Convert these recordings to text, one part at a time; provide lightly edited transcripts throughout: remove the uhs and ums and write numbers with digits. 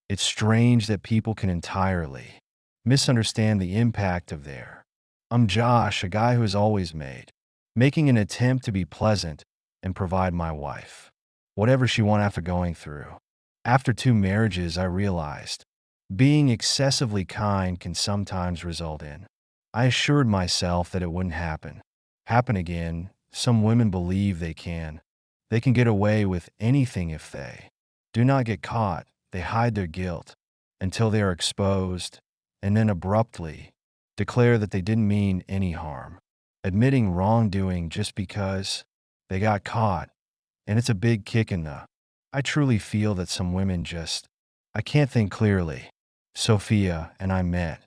It's strange that people can entirely misunderstand the impact of their I'm Josh, a guy who has always making an attempt to be pleasant and provide my wife whatever she want after going through. After 2 marriages, I realized being excessively kind can sometimes result in. I assured myself that it wouldn't happen again. Some women believe they can. They can get away with anything if they do not get caught. They hide their guilt until they are exposed and then abruptly declare that they didn't mean any harm, admitting wrongdoing just because they got caught. And it's a big kick in the. I truly feel that some women just, I can't think clearly. Sophia and I met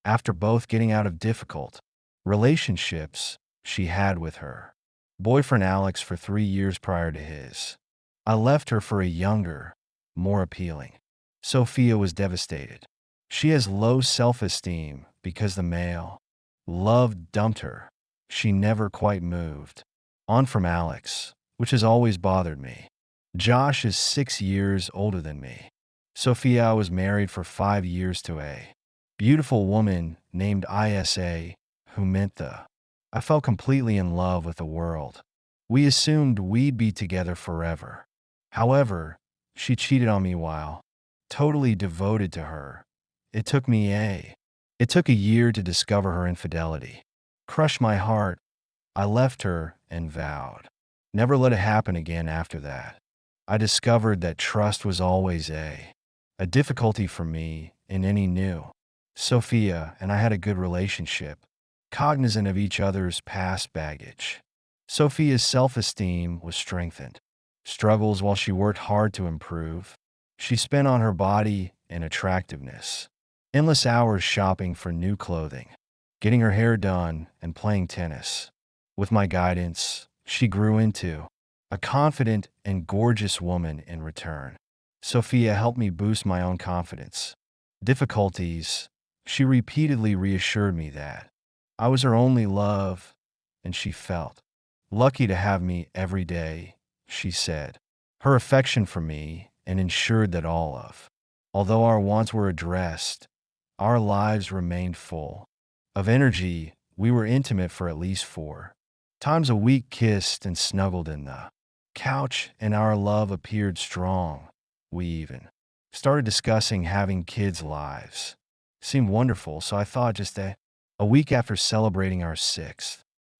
after both getting out of difficult relationships she had with her boyfriend Alex for 3 years prior to his. I left her for a younger, more appealing. Sophia was devastated. She has low self-esteem because the male love dumped her. She never quite moved on from Alex, which has always bothered me. Josh is 6 years older than me. Sophia was married for 5 years to a beautiful woman named Isa, who meant the. I fell completely in love with the world. We assumed we'd be together forever. However, she cheated on me while totally devoted to her. It took me it took a year to discover her infidelity. Crushed my heart. I left her and vowed never let it happen again after that. I discovered that trust was always a difficulty for me in any new. Sophia and I had a good relationship, cognizant of each other's past baggage. Sophia's self-esteem was strengthened. Struggles while she worked hard to improve. She spent on her body and attractiveness. Endless hours shopping for new clothing, getting her hair done, and playing tennis. With my guidance, she grew into a confident and gorgeous woman in return. Sophia helped me boost my own confidence. Difficulties, she repeatedly reassured me that I was her only love, and she felt lucky to have me every day, she said. Her affection for me and ensured that although our wants were addressed, our lives remained full of energy. We were intimate for at least 4 times a week, kissed and snuggled in the couch, and our love appeared strong. We even started discussing having kids' lives. Seemed wonderful, so I thought just a week after celebrating our 6th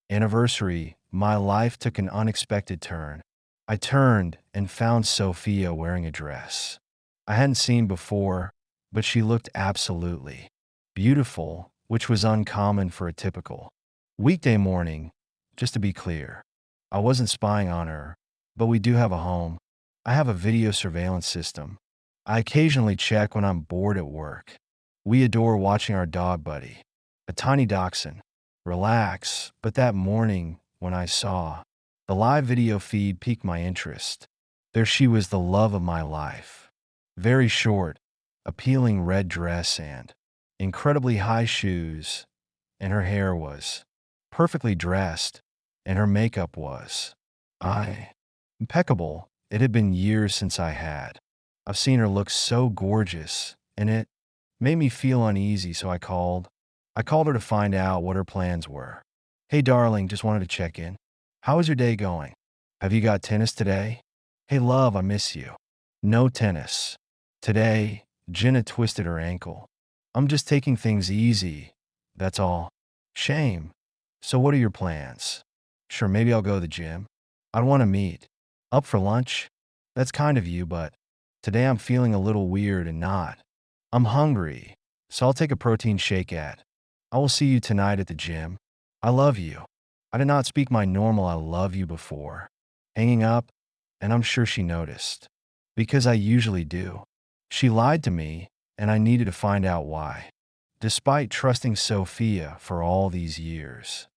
anniversary, my life took an unexpected turn. I turned and found Sophia wearing a dress I hadn't seen before, but she looked absolutely beautiful, which was uncommon for a typical weekday morning. Just to be clear, I wasn't spying on her, but we do have a home. I have a video surveillance system. I occasionally check when I'm bored at work. We adore watching our dog Buddy, a tiny dachshund, relax, but that morning when I saw the live video feed piqued my interest. There she was, the love of my life. Very short, appealing red dress and incredibly high shoes, and her hair was perfectly dressed, and her makeup was impeccable. It had been years since I've seen her look so gorgeous, and it made me feel uneasy, so I called. I called her to find out what her plans were. Hey darling, just wanted to check in. How is your day going? Have you got tennis today? Hey love, I miss you. No tennis today. Jenna twisted her ankle. I'm just taking things easy, that's all. Shame. So what are your plans? Sure, maybe I'll go to the gym. I'd want to meet up for lunch. That's kind of you, but today I'm feeling a little weird and not. I'm hungry, so I'll take a protein shake I will see you tonight at the gym. I love you. I did not speak my normal I love you before. Hanging up, and I'm sure she noticed. Because I usually do. She lied to me, and I needed to find out why. Despite trusting Sophia for all these years,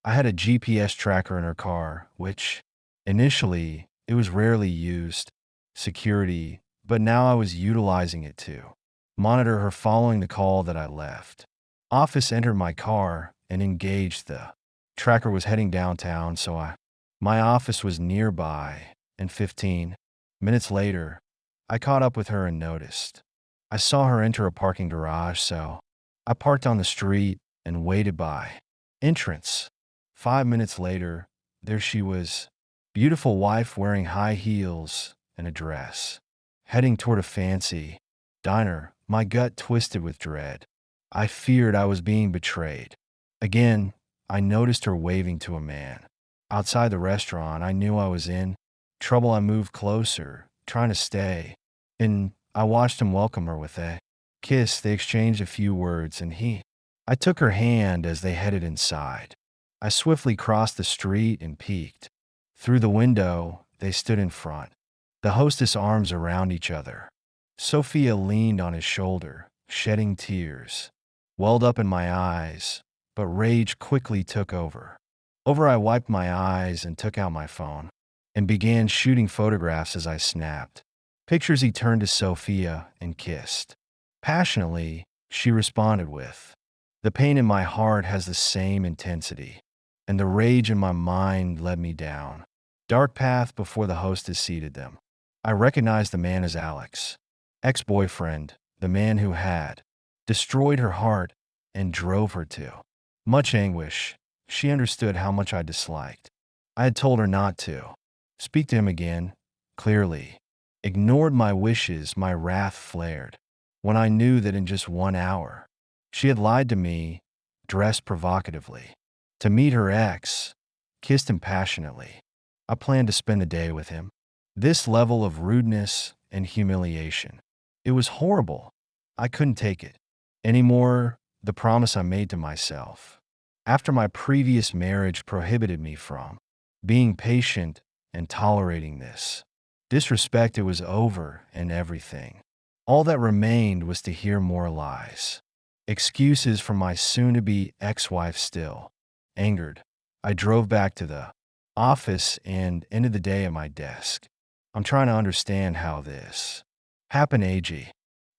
I had a GPS tracker in her car, which, initially, it was rarely used. Security, but now I was utilizing it to monitor her following the call that I left. Office entered my car and engaged the tracker was heading downtown, so my office was nearby, and 15 minutes later, I caught up with her and noticed I saw her enter a parking garage, so I parked on the street and waited by entrance. 5 minutes later, there she was, beautiful wife wearing high heels and a dress, heading toward a fancy diner. My gut twisted with dread. I feared I was being betrayed. Again, I noticed her waving to a man. Outside the restaurant, I knew I was in trouble. I moved closer, trying to stay, and I watched him welcome her with a kiss. They exchanged a few words, and I took her hand as they headed inside. I swiftly crossed the street and peeked. Through the window, they stood in front, the hostess arms around each other. Sophia leaned on his shoulder, shedding tears. Welled up in my eyes, but rage quickly took over. I wiped my eyes and took out my phone and began shooting photographs as I snapped. Pictures. He turned to Sophia and kissed. Passionately, she responded with, "The pain in my heart has the same intensity, and the rage in my mind led me down." Dark path before the hostess seated them. I recognized the man as Alex, ex-boyfriend, the man who had destroyed her heart and drove her to much anguish. She understood how much I disliked. I had told her not to speak to him again, clearly. Ignored my wishes. My wrath flared when I knew that in just 1 hour, she had lied to me, dressed provocatively, to meet her ex, kissed him passionately. I planned to spend the day with him. This level of rudeness and humiliation, it was horrible. I couldn't take it anymore. The promise I made to myself after my previous marriage prohibited me from being patient and tolerating this disrespect. It was over, and everything. All that remained was to hear more lies, excuses from my soon-to-be ex-wife. Still angered, I drove back to the office and ended the day at my desk. I'm trying to understand how this happened.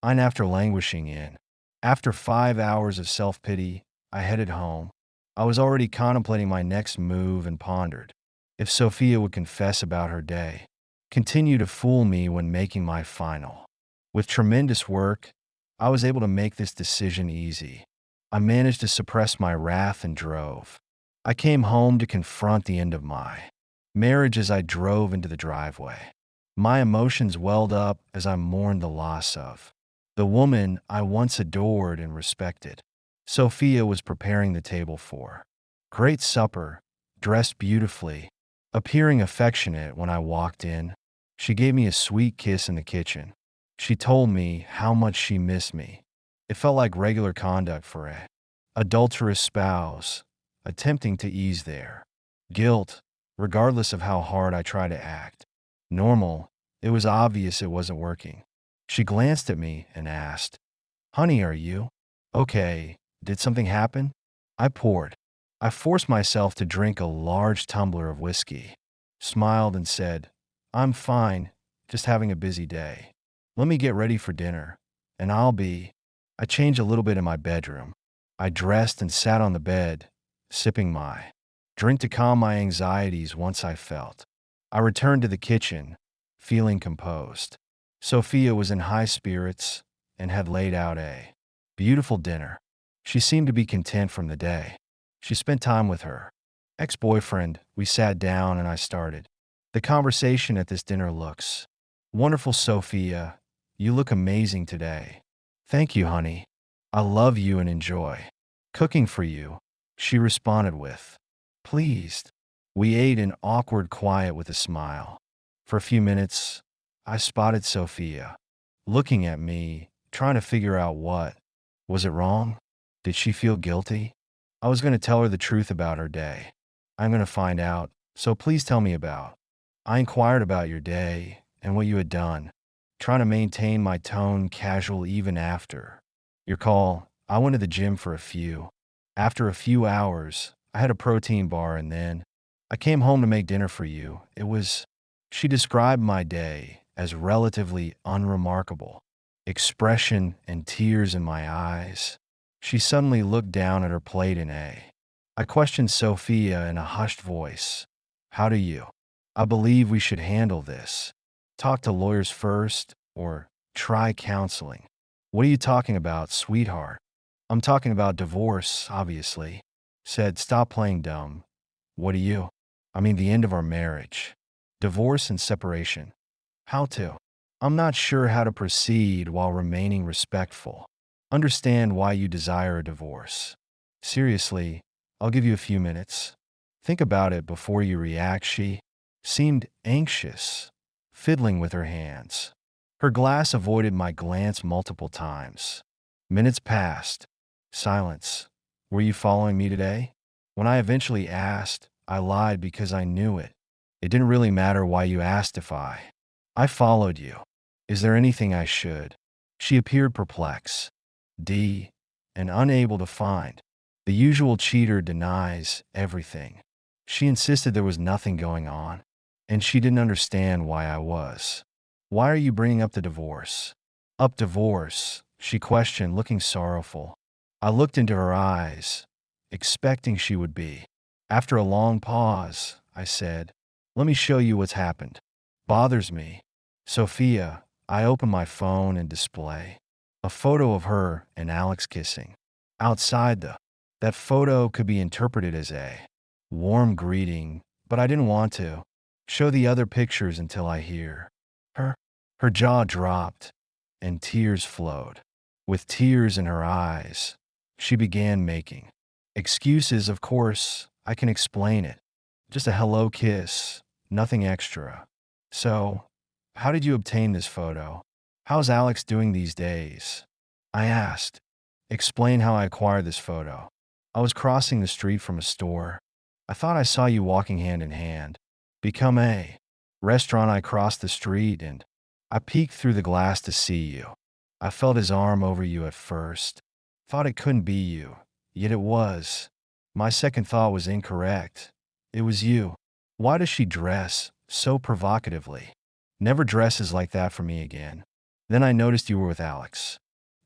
And after languishing in, after 5 hours of self-pity, I headed home. I was already contemplating my next move and pondered if Sophia would confess about her day, continue to fool me when making my final. With tremendous work, I was able to make this decision easy. I managed to suppress my wrath and drove. I came home to confront the end of my marriage. As I drove into the driveway, my emotions welled up as I mourned the loss of the woman I once adored and respected. Sophia was preparing the table for great supper, dressed beautifully, appearing affectionate when I walked in. She gave me a sweet kiss in the kitchen. She told me how much she missed me. It felt like regular conduct for a adulterous spouse, attempting to ease their guilt, regardless of how hard I tried to act normal. It was obvious it wasn't working. She glanced at me and asked, "Honey, are you okay? Did something happen?" I poured. I forced myself to drink a large tumbler of whiskey, smiled and said, "I'm fine, just having a busy day. Let me get ready for dinner, and I'll be." I changed a little bit in my bedroom. I dressed and sat on the bed, sipping my drink to calm my anxieties. Once I felt, I returned to the kitchen, feeling composed. Sophia was in high spirits and had laid out a beautiful dinner. She seemed to be content from the day. She spent time with her ex-boyfriend. We sat down and I started the conversation at this dinner. "Looks wonderful, Sophia. You look amazing today." "Thank you, honey. I love you and enjoy cooking for you," she responded with, pleased. We ate in awkward quiet with a smile. For a few minutes, I spotted Sophia looking at me, trying to figure out what was it wrong? Did she feel guilty? I was going to tell her the truth about her day. "I'm going to find out, so please tell me about." I inquired about your day and what you had done, trying to maintain my tone casual even after your call. "I went to the gym for a few. After a few hours, I had a protein bar and then I came home to make dinner for you. It was..." She described my day as relatively unremarkable, expression and tears in my eyes. She suddenly looked down at her plate in a. I questioned Sophia in a hushed voice. "How do you? I believe we should handle this. Talk to lawyers first or try counseling." What are you talking about, sweetheart? I'm talking about divorce, obviously. Said, stop playing dumb. What do you? I mean, the end of our marriage. Divorce and separation. How to? I'm not sure how to proceed while remaining respectful. Understand why you desire a divorce. Seriously, I'll give you a few minutes. Think about it before you react. She seemed anxious, fiddling with her hands. Her glass avoided my glance multiple times. Minutes passed. Silence. Were you following me today? When I eventually asked, I lied because I knew it. It didn't really matter why you asked if I followed you. Is there anything I should? She appeared perplexed, and unable to find. The usual cheater denies everything. She insisted there was nothing going on, and she didn't understand why I was. Why are you bringing up the divorce? Up divorce, she questioned, looking sorrowful. I looked into her eyes, expecting she would be. After a long pause, I said, let me show you what's happened. Bothers me. Sophia, I open my phone and display a photo of her and Alex kissing. Outside that photo could be interpreted as a warm greeting, but I didn't want to show the other pictures until I hear her. Her jaw dropped and tears flowed. With tears in her eyes, she began making excuses. Of course, I can explain it. Just a hello kiss, nothing extra. So, how did you obtain this photo? How's Alex doing these days? I asked. Explain how I acquired this photo. I was crossing the street from a store. I thought I saw you walking hand in hand. Become a restaurant. I crossed the street and I peeked through the glass to see you. I felt his arm over you at first. Thought it couldn't be you, yet it was. My second thought was incorrect. It was you. Why does she dress so provocatively? Never dresses like that for me again. Then I noticed you were with Alex.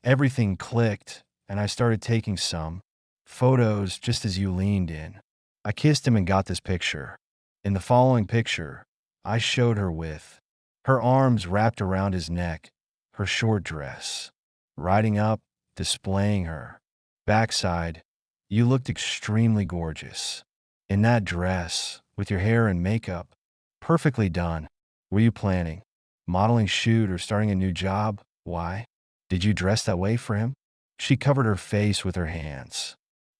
Everything clicked, and I started taking some photos just as you leaned in. I kissed him and got this picture. In the following picture, I showed her with her arms wrapped around his neck, her short dress, riding up, displaying her backside. You looked extremely gorgeous. In that dress, with your hair and makeup perfectly done. Were you planning modeling shoot or starting a new job? Why did you dress that way for him? She covered her face with her hands.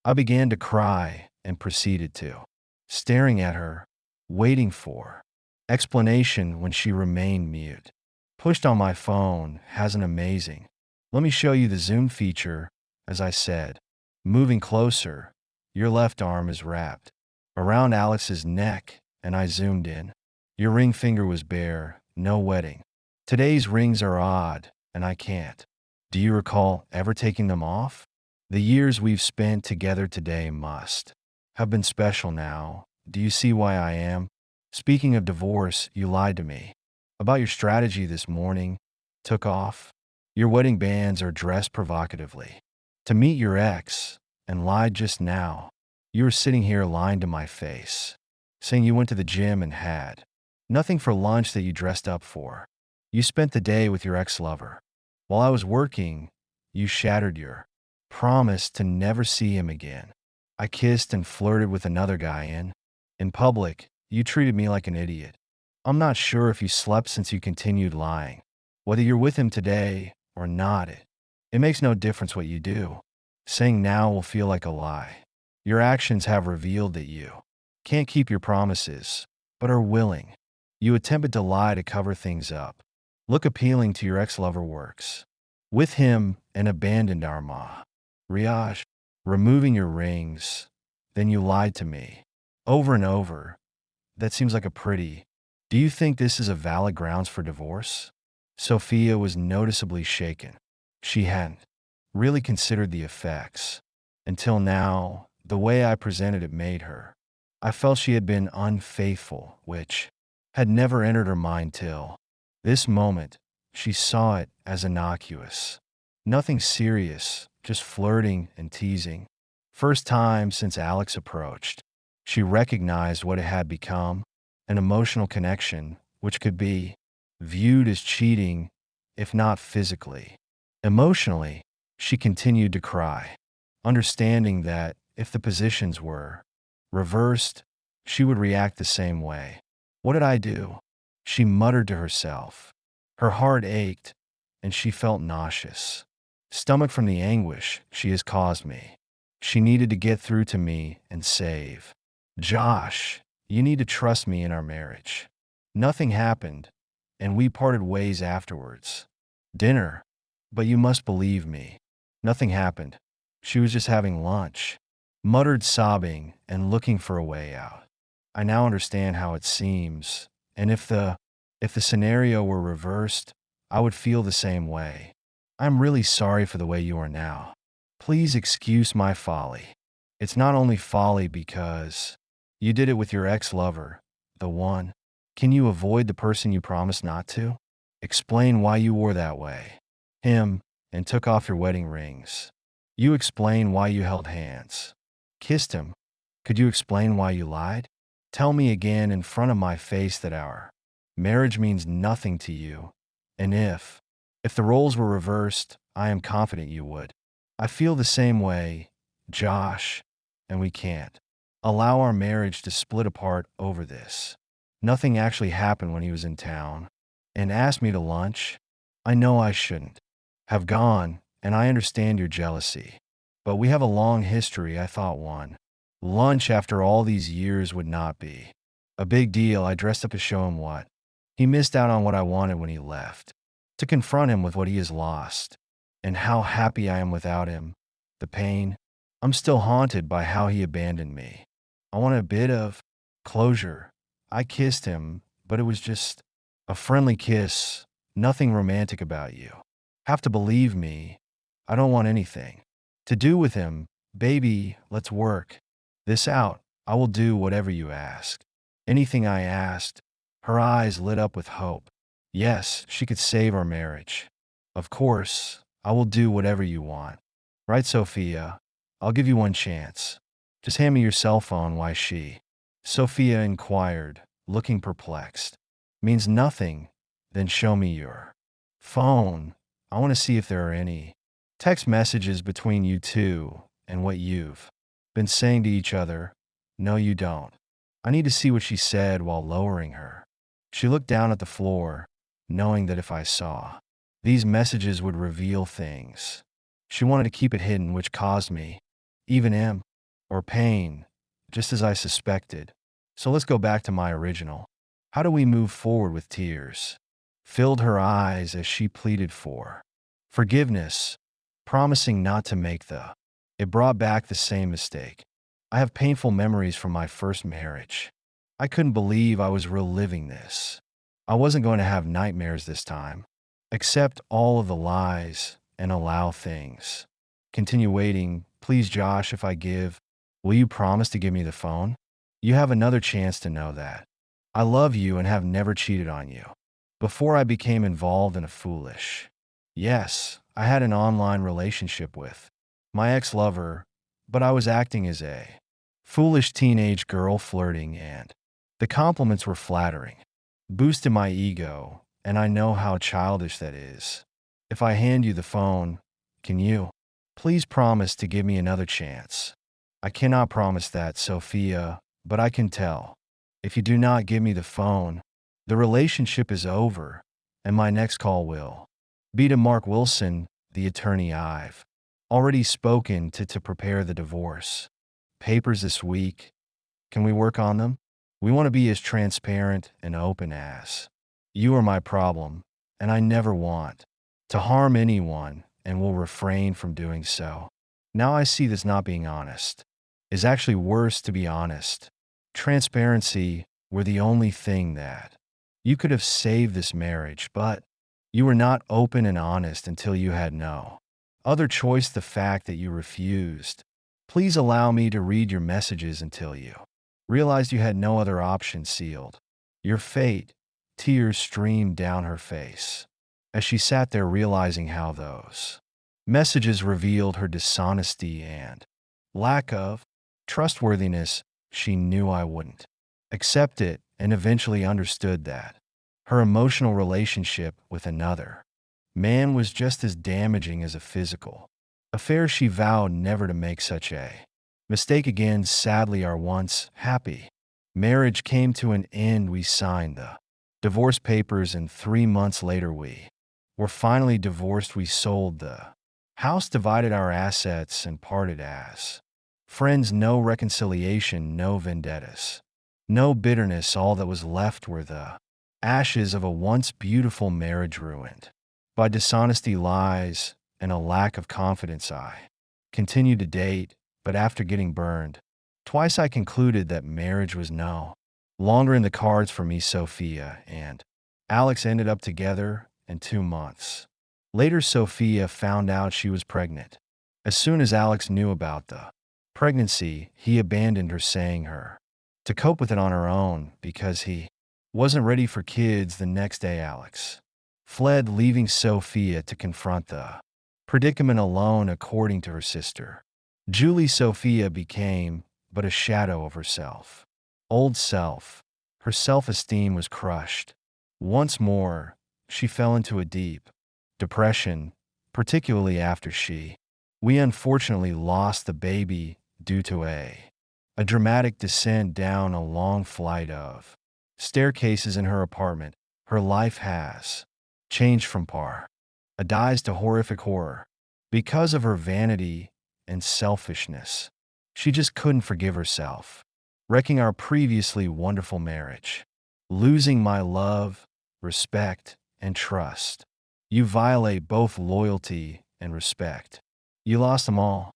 I began to cry and proceeded to, staring at her, waiting for explanation when she remained mute. Pushed on my phone has an amazing. Let me show you the zoom feature, as I said. Moving closer, your left arm is wrapped around Alex's neck, and I zoomed in. Your ring finger was bare, no wedding. Today's rings are odd, and I can't. Do you recall ever taking them off? The years we've spent together today must have been special now. Do you see why I am? Speaking of divorce, you lied to me about your strategy this morning. Took off your wedding bands or dressed provocatively to meet your ex and lied just now. You were sitting here lying to my face, saying you went to the gym and had nothing for lunch that you dressed up for. You spent the day with your ex-lover. While I was working, you shattered your promise to never see him again. I kissed and flirted with another guy in public. You treated me like an idiot. I'm not sure if you slept since you continued lying. Whether you're with him today or not, it makes no difference what you do. Saying now will feel like a lie. Your actions have revealed that you can't keep your promises, but are willing. You attempted to lie to cover things up. Look appealing to your ex-lover works. With him and abandoned our Riage, removing your rings. Then you lied to me. Over and over. That seems like a pretty. Do you think this is a valid grounds for divorce? Sophia was noticeably shaken. She hadn't really considered the effects. Until now, the way I presented it made her. I felt she had been unfaithful, which had never entered her mind till this moment. She saw it as innocuous. Nothing serious, just flirting and teasing. First time since Alex approached. She recognized what it had become, an emotional connection, which could be viewed as cheating, if not physically. Emotionally, she continued to cry, understanding that if the positions were reversed, she would react the same way. What did I do? She muttered to herself. Her heart ached, and she felt nauseous. Stomach from the anguish she has caused me. She needed to get through to me and save. Josh, you need to trust me in our marriage. Nothing happened, and we parted ways afterwards. Dinner, but you must believe me. Nothing happened. She was just having lunch. Muttered, sobbing and looking for a way out. I now understand how it seems, and if the scenario were reversed, I would feel the same way. I'm really sorry for the way you are now. Please excuse my folly. It's not only folly because you did it with your ex-lover, the one. Can you avoid the person you promised not to? Explain why you wore that way. Him, and took off your wedding rings. You explain why you held hands. Kissed him. Could you explain why you lied? Tell me again in front of my face that our marriage means nothing to you. And if the roles were reversed, I am confident you would. I feel the same way, Josh, and we can't allow our marriage to split apart over this. Nothing actually happened when he was in town and asked me to lunch. I know I shouldn't have gone, and I understand your jealousy. But we have a long history. I thought one lunch after all these years would not be a big deal. I dressed up to show him what he missed out on, what I wanted when he left, to confront him with what he has lost, and how happy I am without him. The pain. I'm still haunted by how he abandoned me. I want a bit of closure. I kissed him, but it was just a friendly kiss, nothing romantic about you. Have to believe me. I don't want anything to do with him. Baby, let's work this out. I will do whatever you ask. Anything I asked. Her eyes lit up with hope. Yes, she could save our marriage. Of course, I will do whatever you want. Right, Sophia? I'll give you one chance. Just hand me your cell phone. Why she? Sophia inquired, looking perplexed. Means nothing. Then show me your phone. I want to see if there are any text messages between you two and what you've been saying to each other. No, you don't. I need to see what she said while lowering her. She looked down at the floor, knowing that if I saw these messages would reveal things. She wanted to keep it hidden, which caused me even or pain, just as I suspected. So let's go back to my original. How do we move forward with tears? Filled her eyes as she pleaded for forgiveness, promising not to make it brought back the same mistake. I have painful memories from my first marriage. I couldn't believe I was reliving this. I wasn't going to have nightmares this time. Accept all of the lies and allow things. Continue waiting. Please, Josh, if I give, will you promise to give me the phone? You have another chance to know that I love you and have never cheated on you. Before I became involved in a foolish. Yes, I had an online relationship with my ex-lover, but I was acting as a foolish teenage girl, flirting, and the compliments were flattering. Boosted my ego, and I know how childish that is. If I hand you the phone, can you please promise to give me another chance? I cannot promise that, Sophia, but I can tell. If you do not give me the phone, the relationship is over, and my next call will be to Mark Wilson, the attorney I've already spoken to prepare the divorce papers this week. Can we work on them? We want to be as transparent and open as you are my problem, and I never want to harm anyone and will refrain from doing so. Now I see this not being honest is actually worse, to be honest. Transparency were the only thing that you could have saved this marriage, but you were not open and honest until you had no other choice. The fact that you refused, please allow me to read your messages until you realized you had no other option, sealed your fate. Tears streamed down her face as she sat there, realizing how those messages revealed her dishonesty and lack of trustworthiness. She knew I wouldn't accept it, and eventually understood that her emotional relationship with another Man was just as damaging as a physical affair. She vowed never to make such a mistake again. Sadly, our once happy marriage came to an end. We signed the divorce papers, and 3 months later we were finally divorced. We sold the house, divided our assets, and parted as friends. No reconciliation, no vendettas, no bitterness. All that was left were the ashes of a once beautiful marriage ruined by dishonesty, lies, and a lack of confidence. I continued to date, but after getting burned twice, I concluded that marriage was no longer in the cards for me. Sophia and Alex ended up together, and 2 months later, Sophia found out she was pregnant. As soon as Alex knew about the pregnancy, he abandoned her, saying her to cope with it on her own because he wasn't ready for kids. The next day, Alex fled, leaving Sophia to confront the predicament alone. According to her sister Julie, Sophia became but a shadow of herself. Old self. Her self-esteem was crushed. Once more, she fell into a deep depression, particularly after we unfortunately lost the baby due to a dramatic descent down a long flight of staircases in her apartment. Her life has changed from paradise to horrific horror. Because of her vanity and selfishness, she just couldn't forgive herself, wrecking our previously wonderful marriage, losing my love, respect, and trust. You violate both loyalty and respect. You lost them all.